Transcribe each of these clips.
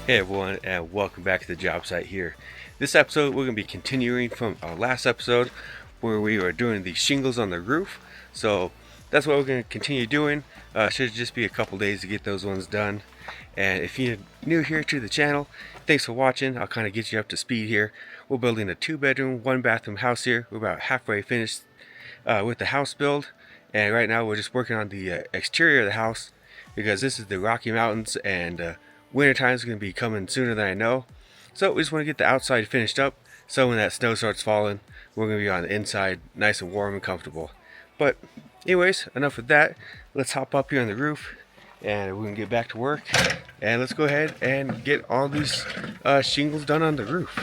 Hey everyone, and welcome back to the job site here. This episode, we're going to be continuing from our last episode where we were doing the shingles on the roof. So that's what we're going to continue doing. Should just be a couple days to get those ones done. And if you're new here to the channel, thanks for watching. I'll kind of get you up to speed here. We're building a 2-bedroom, 1-bathroom house here. We're about halfway finished with the house build. And right now we're just working on the exterior of the house because this is the Rocky Mountains and winter time is going to be coming sooner than I know. So we just want to get the outside finished up so when that snow starts falling, we're going to be on the inside nice and warm and comfortable. But anyways, enough of that. Let's hop up here on the roof and we can get back to work. And let's go ahead and get all these shingles done on the roof.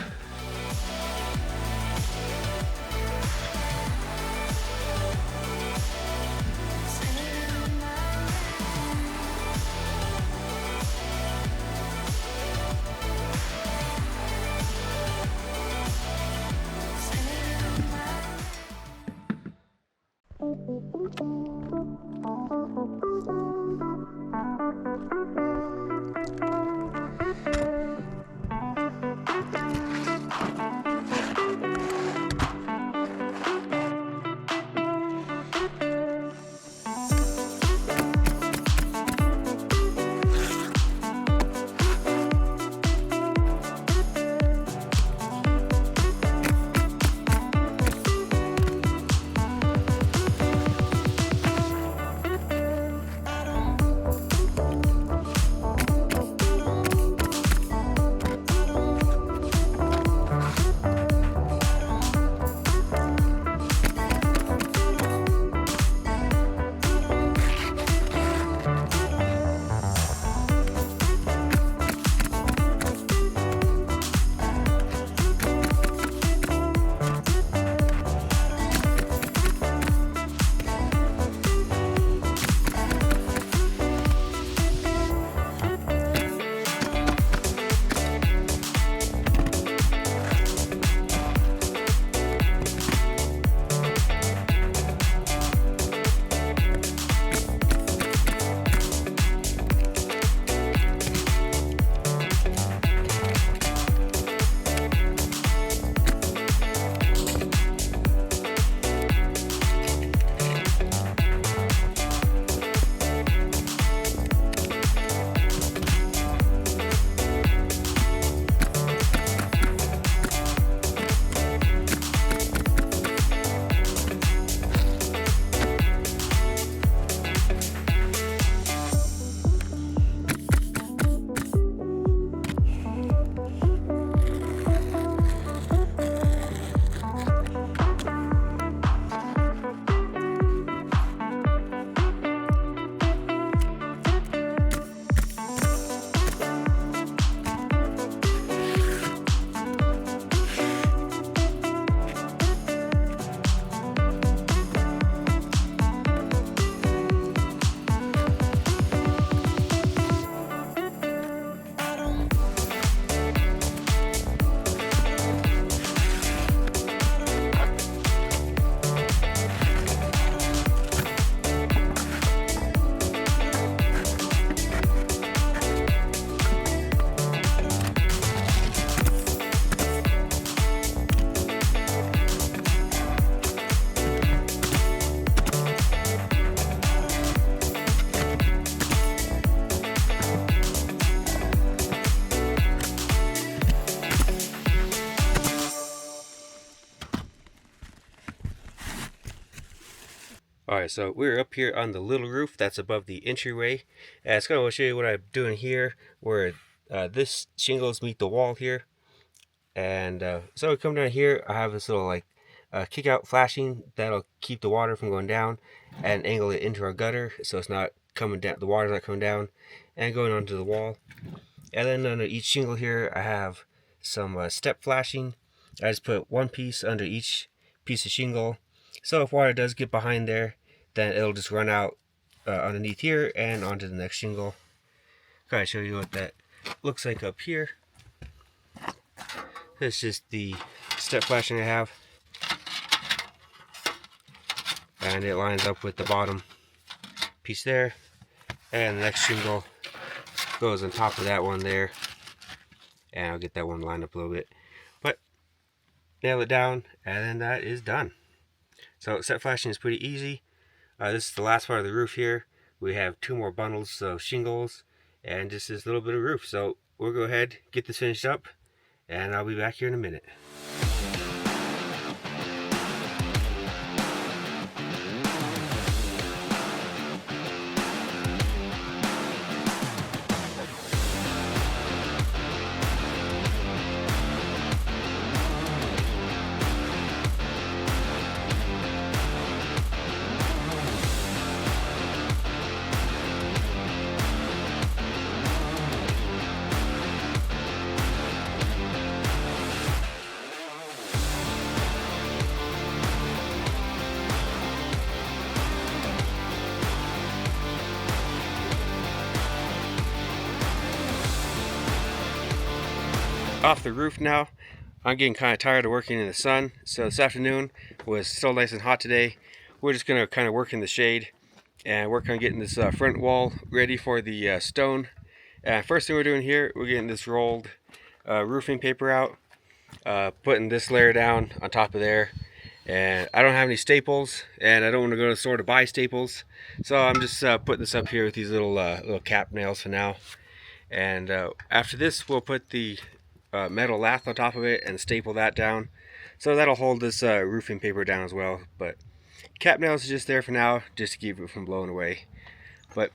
Alright, so we're up here on the little roof that's above the entryway. And it's going to show you what I'm doing here, where this shingles meet the wall here. And so we come down here, I have this little kick out flashing that'll keep the water from going down and angle it into our gutter so it's not coming down, the water's not coming down and going onto the wall. And then under each shingle here, I have some step flashing. I just put one piece under each piece of shingle. So if water does get behind there, then it'll just run out underneath here and onto the next shingle. Kind of show you what that looks like up here. This is just the step flashing I have. And it lines up with the bottom piece there. And the next shingle goes on top of that one there. and I'll get that one lined up a little bit. But nail it down, and then that is done. So set flashing is pretty easy. This is the last part of the roof here. We have 2 more bundles of shingles and just this little bit of roof. So we'll go ahead, get this finished up, and I'll be back here in a minute. Off the roof now. I'm getting kind of tired of working in the sun, so this afternoon was still nice and hot today. We're just going to kind of work in the shade and work on getting this front wall ready for the stone. First thing we're doing here, we're getting this rolled roofing paper out, putting this layer down on top of there. And I don't have any staples, and I don't want to go to the store to buy staples, so I'm just putting this up here with these little cap nails for now. And after this, we'll put the metal lath on top of it and staple that down, so that'll hold this roofing paper down as well. But cap nails is just there for now, just to keep it from blowing away. But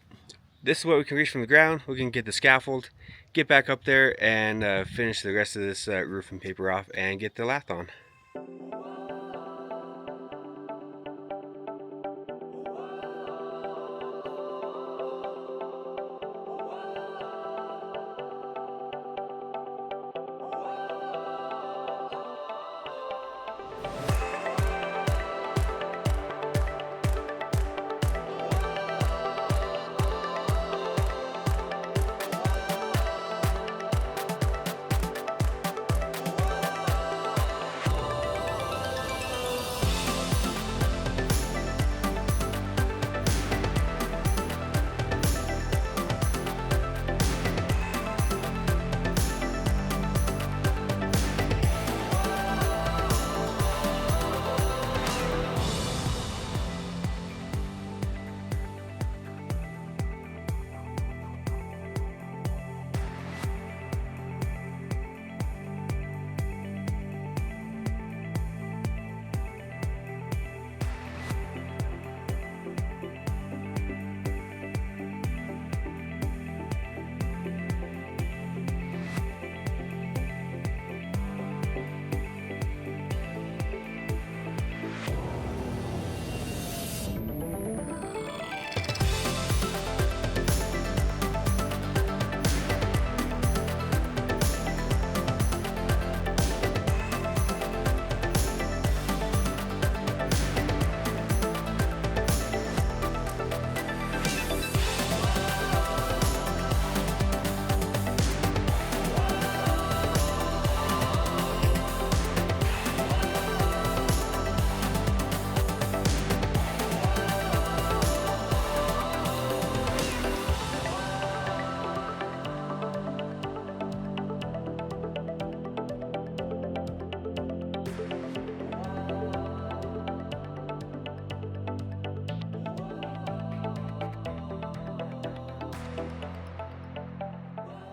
this is what we can reach from the ground. We can get the scaffold, get back up there, and finish the rest of this roofing paper off and get the lath on.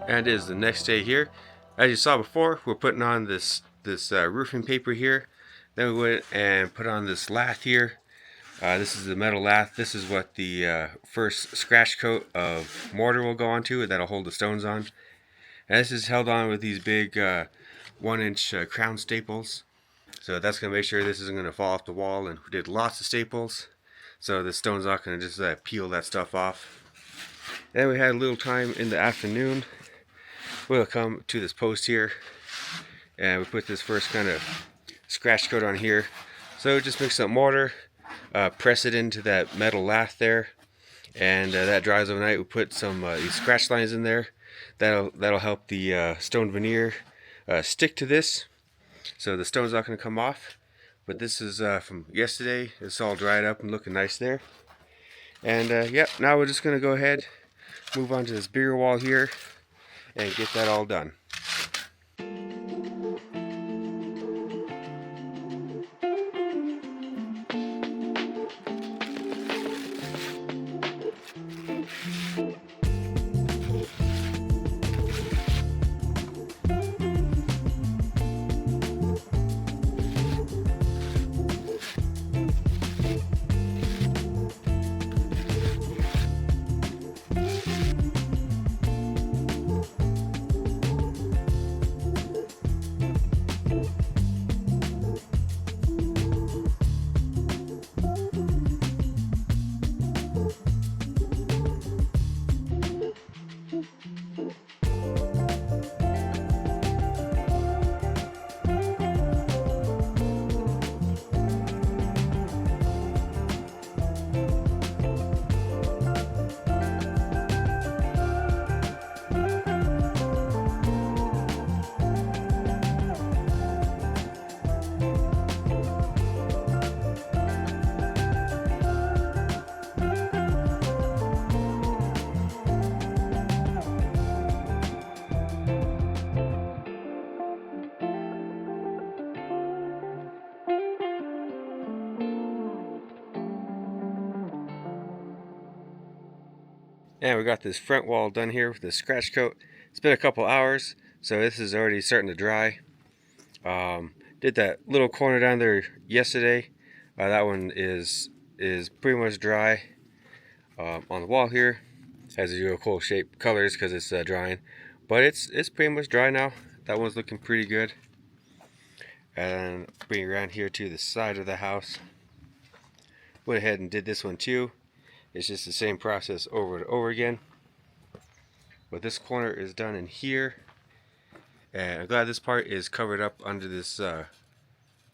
And it is the next day here. As you saw before, we're putting on this roofing paper here. Then we went and put on this lath here. This is the metal lath. This is what the first scratch coat of mortar will go onto. That'll hold the stones on. And this is held on with these big 1-inch crown staples. So that's going to make sure this isn't going to fall off the wall. And we did lots of staples, so the stone's not going to just peel that stuff off. Then we had a little time in the afternoon. We'll come to this post here, and we put this first kind of scratch coat on here. So just mix up mortar, press it into that metal lath there, and that dries overnight. We put some these scratch lines in there. That'll help the stone veneer stick to this, so the stone's not going to come off. But this is from yesterday. It's all dried up and looking nice there. And yep, now we're just going to go ahead, move on to this bigger wall here, and get that all done. And we got this front wall done here with the scratch coat. It's been a couple hours, so this is already starting to dry. Did that little corner down there yesterday. That one is pretty much dry. On the wall here has a real cool shape colors because it's drying, but it's pretty much dry now. That one's looking pretty good. And bring it around here to the side of the house. Went ahead and did this one too. It's just the same process over and over again. But this corner is done in here. And I'm glad this part is covered up under this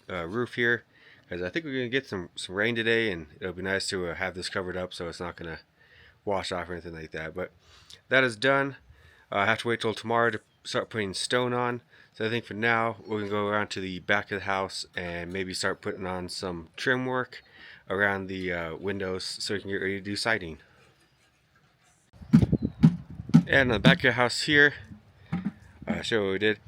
roof here, because I think we're going to get some rain today, and it'll be nice to have this covered up so it's not going to wash off or anything like that. But that is done. I have to wait till tomorrow to start putting stone on. So I think for now we're going to go around to the back of the house and maybe start putting on some trim work around the windows so we can get ready to do siding. And on the back of the house here, I'll show you what we did.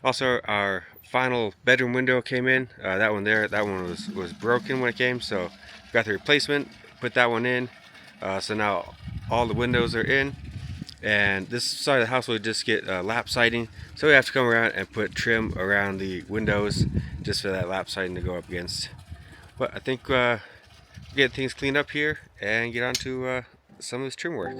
Also, our final bedroom window came in. That one there, that one was broken when it came, so got the replacement, put that one in. So now all the windows are in, and this side of the house will just get lap siding, so we have to come around and put trim around the windows just for that lap siding to go up against. But I think get things cleaned up here and get on to some of this trim work.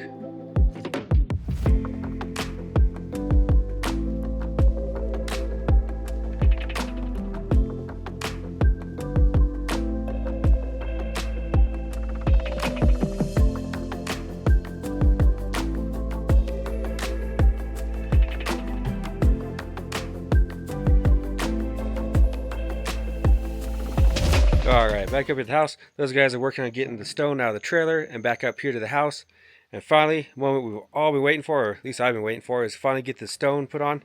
Alright, back up at the house. Those guys are working on getting the stone out of the trailer and back up here to the house. And finally, the moment we've all been waiting for, or at least I've been waiting for, is finally get the stone put on.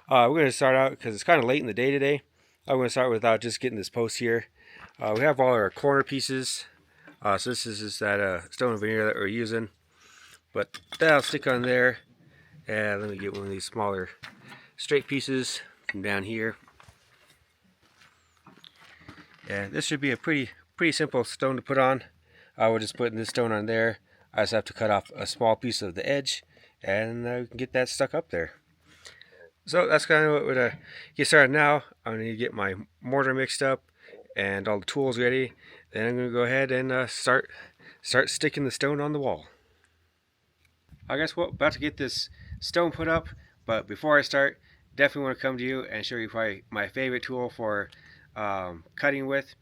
We're going to start out, because it's kind of late in the day today, I'm going to start without just getting this post here. We have all our corner pieces. So this is just that stone and veneer that we're using. But that'll stick on there. And let me get one of these smaller straight pieces from down here. And this should be a pretty simple stone to put on. We're just putting this stone on there. I just have to cut off a small piece of the edge, and we can get that stuck up there. So that's kind of what we're going to get started now. I'm going to get my mortar mixed up and all the tools ready. Then I'm going to go ahead and start sticking the stone on the wall. I guess we're about to get this stone put up, but before I start, definitely want to come to you and show you probably my favorite tool for cutting with.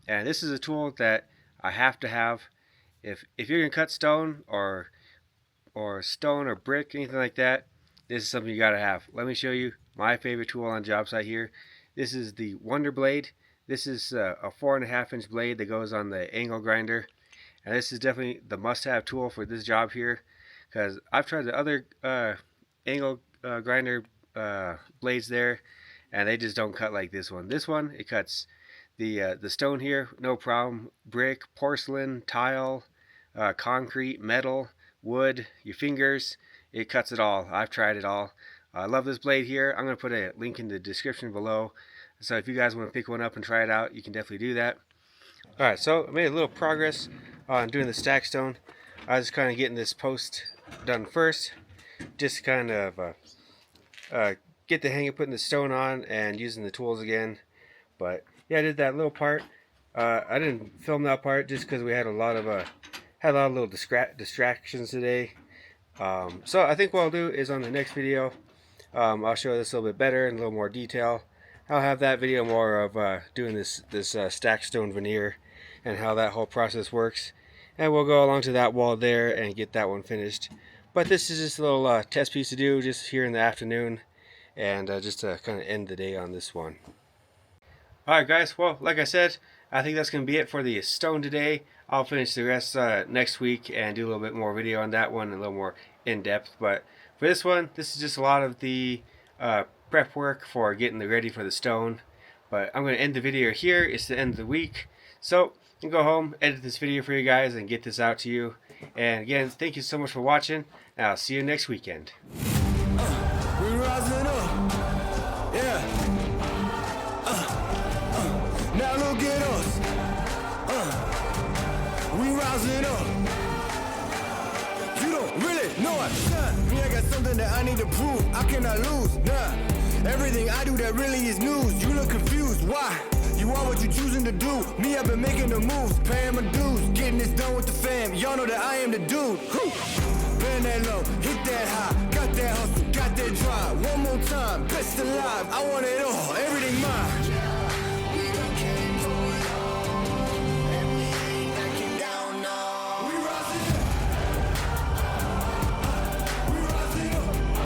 And this is a tool that I have to have if you're gonna cut stone or stone or brick, anything like that. This is something you gotta have. Let me show you my favorite tool on job site here. This is the WonderBlade. This is a 4.5 inch blade that goes on the angle grinder, and this is definitely the must-have tool for this job here, because I've tried the other angle grinder blades there, and they just don't cut like this one. This one, it cuts the stone here, no problem. Brick, porcelain, tile, concrete, metal, wood, your fingers, it cuts it all. I've tried it all. I love this blade here. I'm going to put a link in the description below. So if you guys want to pick one up and try it out, you can definitely do that. Alright, so I made a little progress on doing the stack stone. I was kind of getting this post done first. Just kind of get the hang of putting the stone on and using the tools again. But yeah, I did that little part. I didn't film that part just because we had a lot of little distractions today. So I think what I'll do is on the next video, I'll show this a little bit better in a little more detail. I'll have that video more of doing this stacked stone veneer and how that whole process works. And we'll go along to that wall there and get that one finished. But this is just a little test piece to do just here in the afternoon, and just to kind of end the day on this one. Alright guys, well, like I said, I think that's going to be it for the stone today. I'll finish the rest next week and do a little bit more video on that one, a little more in-depth. But for this one, this is just a lot of the prep work for getting ready for the stone. But I'm going to end the video here. It's the end of the week. So, I'm going to go home, edit this video for you guys, and get this out to you. And again, thank you so much for watching, and I'll see you next weekend. We rising up, yeah. Now look at us. We rising up. You don't really know it. Me, I got something that I need to prove. I cannot lose, nah. Everything I do that really is news. You look confused, why? You are what you choosing to do. Me, I've been making the moves, paying my dues, getting this done with the fam. Y'all know that I am the dude. Bend that low, hit that high, got that hustle, got that drive. One more time, best alive. I want it all, everything mine.